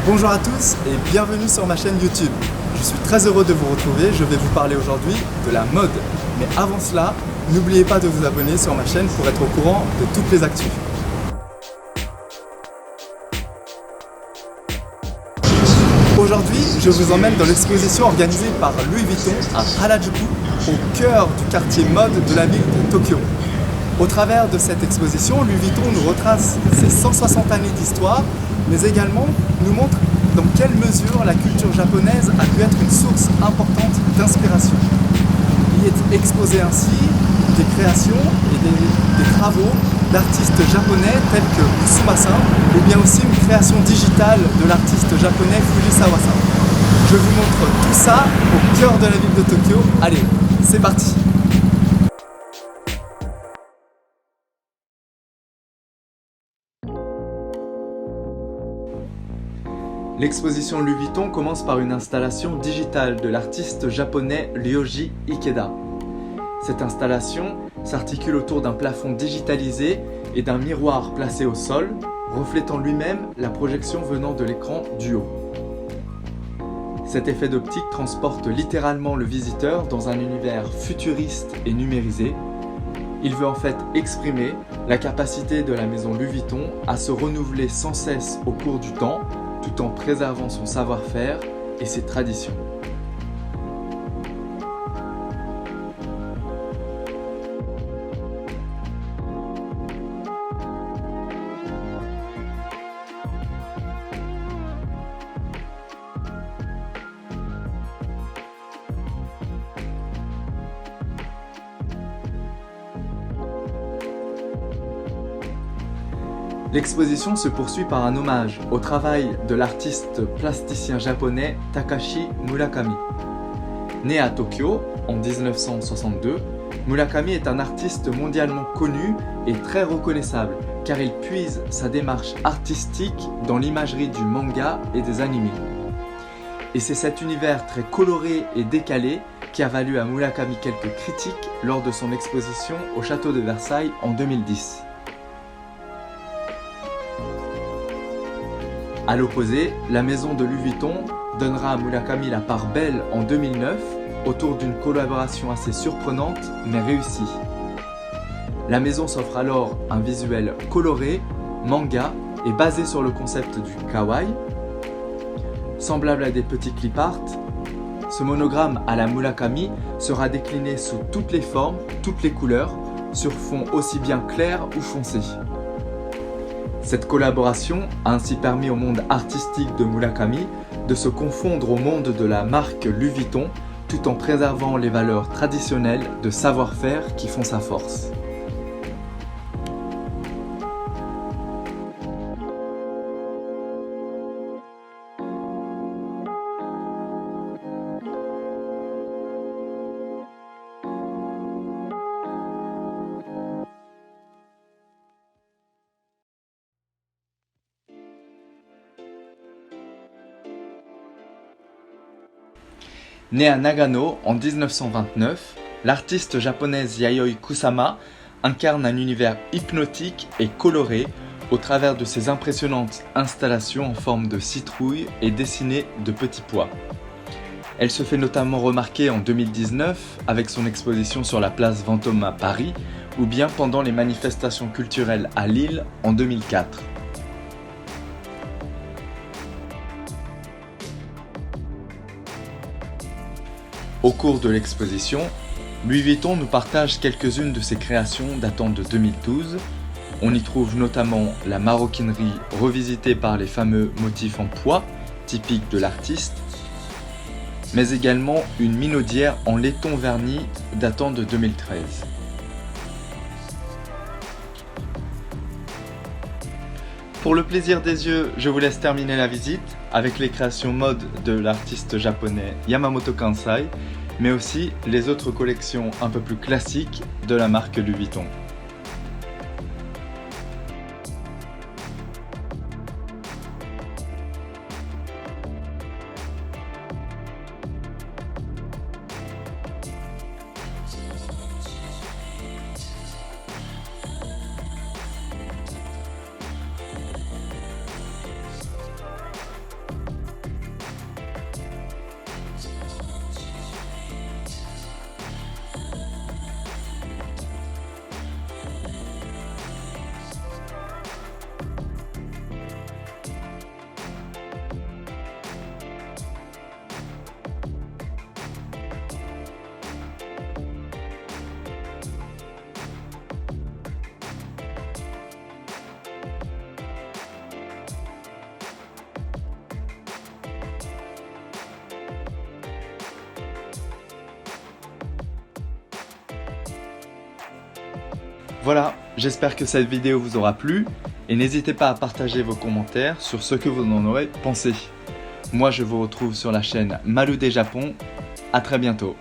Bonjour à tous et bienvenue sur ma chaîne YouTube. Je suis très heureux de vous retrouver, je vais vous parler aujourd'hui de la mode. Mais avant cela, n'oubliez pas de vous abonner sur ma chaîne pour être au courant de toutes les actus. Aujourd'hui, je vous emmène dans l'exposition organisée par Louis Vuitton à Harajuku, au cœur du quartier mode de la ville de Tokyo. Au travers de cette exposition, Louis Vuitton nous retrace ses 160 années d'histoire, mais également nous montre dans quelle mesure la culture japonaise a pu être une source importante d'inspiration. Il est exposé ainsi des créations et des travaux d'artistes japonais tels que Tsumasa, ou bien aussi une création digitale de l'artiste japonais Fujisawa-san. Je vous montre tout ça au cœur de la ville de Tokyo. Allez, c'est parti! L'exposition Louis Vuitton commence par une installation digitale de l'artiste japonais Ryoji Ikeda. Cette installation s'articule autour d'un plafond digitalisé et d'un miroir placé au sol, reflétant lui-même la projection venant de l'écran du haut. Cet effet d'optique transporte littéralement le visiteur dans un univers futuriste et numérisé. Il veut en fait exprimer la capacité de la maison Louis Vuitton à se renouveler sans cesse au cours du temps, tout en préservant son savoir-faire et ses traditions. L'exposition se poursuit par un hommage au travail de l'artiste plasticien japonais Takashi Murakami. Né à Tokyo en 1962, Murakami est un artiste mondialement connu et très reconnaissable car il puise sa démarche artistique dans l'imagerie du manga et des animés. Et c'est cet univers très coloré et décalé qui a valu à Murakami quelques critiques lors de son exposition au château de Versailles en 2010. A l'opposé, la maison de Louis Vuitton donnera à Murakami la part belle en 2009 autour d'une collaboration assez surprenante mais réussie. La maison s'offre alors un visuel coloré, manga et basé sur le concept du kawaii. Semblable à des petits clip art, ce monogramme à la Murakami sera décliné sous toutes les formes, toutes les couleurs, sur fond aussi bien clair ou foncé. Cette collaboration a ainsi permis au monde artistique de Murakami de se confondre au monde de la marque Louis Vuitton tout en préservant les valeurs traditionnelles de savoir-faire qui font sa force. Née à Nagano en 1929, l'artiste japonaise Yayoi Kusama incarne un univers hypnotique et coloré au travers de ses impressionnantes installations en forme de citrouille et dessinées de petits pois. Elle se fait notamment remarquer en 2019 avec son exposition sur la place Vendôme à Paris ou bien pendant les manifestations culturelles à Lille en 2004. Au cours de l'exposition, Louis Vuitton nous partage quelques-unes de ses créations datant de 2012. On y trouve notamment la maroquinerie revisitée par les fameux motifs en pois, typiques de l'artiste, mais également une minaudière en laiton verni datant de 2013. Pour le plaisir des yeux, je vous laisse terminer la visite avec les créations mode de l'artiste japonais Yamamoto Kansai, mais aussi les autres collections un peu plus classiques de la marque Louis Vuitton. Voilà, j'espère que cette vidéo vous aura plu et n'hésitez pas à partager vos commentaires sur ce que vous en aurez pensé. Moi je vous retrouve sur la chaîne Maloudet Japon, à très bientôt.